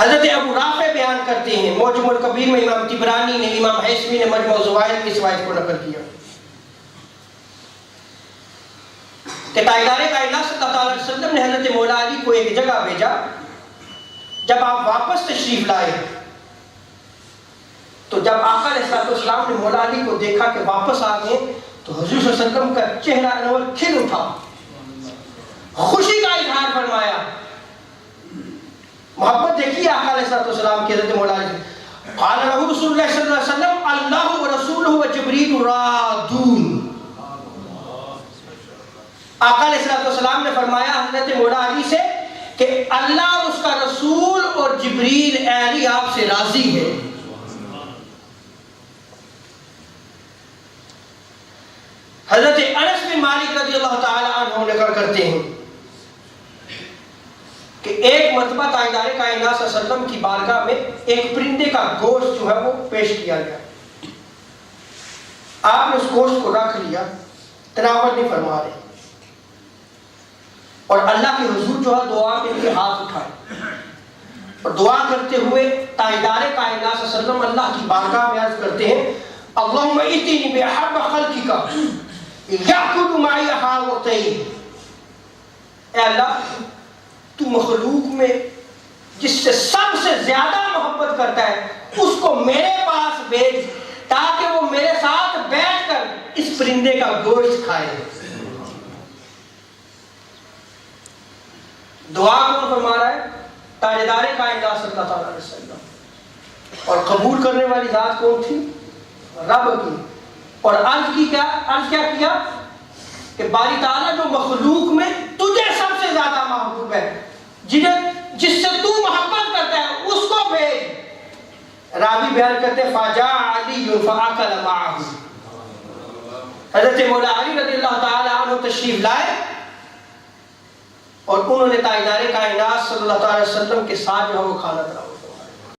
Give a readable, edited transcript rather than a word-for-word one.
حضرت ابو رافع بیان کرتے ہیں، معجم الکبیر میں امام طبرانی نے، امام حیثمی نے مجموع الزوائد کی اس روایت کو نقل کیا کہ تاجدار کائنات صلی اللہ علیہ وسلم نے حضرت مولا علی کو ایک جگہ بھیجا. جب آپ واپس تشریف لائے تو جب آقا علیہ السلام نے مولا علی کو دیکھا کہ واپس آ گئے تو حضور صلی اللہ علیہ وسلم کا چہرہ انور کھل اٹھا، خوشی کا اظہار فرمایا. محبت دیکھیے آقا علیہ السلام کی حضرت مولا علی. قال له رسول اللہ صلی اللہ علیہ وسلم اللہ ورسولہ وجبریل رادون. آقا علیہ السلام نے فرمایا حضرت مولا علی سے کہ اللہ اور اس کا رسول اور جبریل اے علی آپ سے راضی ہے. حضرت انس بن مالک رضی اللہ تعالی عنہ نقل کرتے ہیں کہ ایک مرتبہ تاجدار کائنات صلی اللہ علیہ وسلم کی بارگاہ میں ایک پرندے کا گوشت جو ہے وہ پیش کیا گیا. آپ نے اس گوشت کو رکھ لیا، تناول نہیں فرما رہے، اور اللہ کے حضور جو ہے دعا کے لیے ہاتھ اٹھائے اور دعا کرتے ہوئے تاجدار کائنات صلی اللہ علیہ وسلم اللہ کی بارگاہ میں عرض کرتے ہیں اللہم ائتنی بأحب خلقک یأکل معی ہاوتین. اے اللہ تو مخلوق میں جس سے سب سے زیادہ محبت کرتا ہے اس کو میرے پاس بھیج تاکہ وہ میرے ساتھ بیٹھ کر اس پرندے کا گوشت کھائے. دعا کون فرما رہا ہے؟ تاجدار کائنات صلی اللہ علیہ وسلم. اور قبول کرنے والی ذات کون تھی؟ رب کی. اور عرض کیا کیا کہ باری تعالیٰ جو مخلوق میں تجھے سب سے زیادہ محبوب ہے، جس سے تو محبت کرتا ہے اس کو بھیج. راوی بیان کرتے فجاء علی فاکل معه. حضرت مولا علی رضی اللہ تعالی عنہ تشریف لائے اور انہوں نے تاجدار کائنات صلی اللہ علیہ وسلم کے ساتھ جو ہے وہ کھانا کھایا.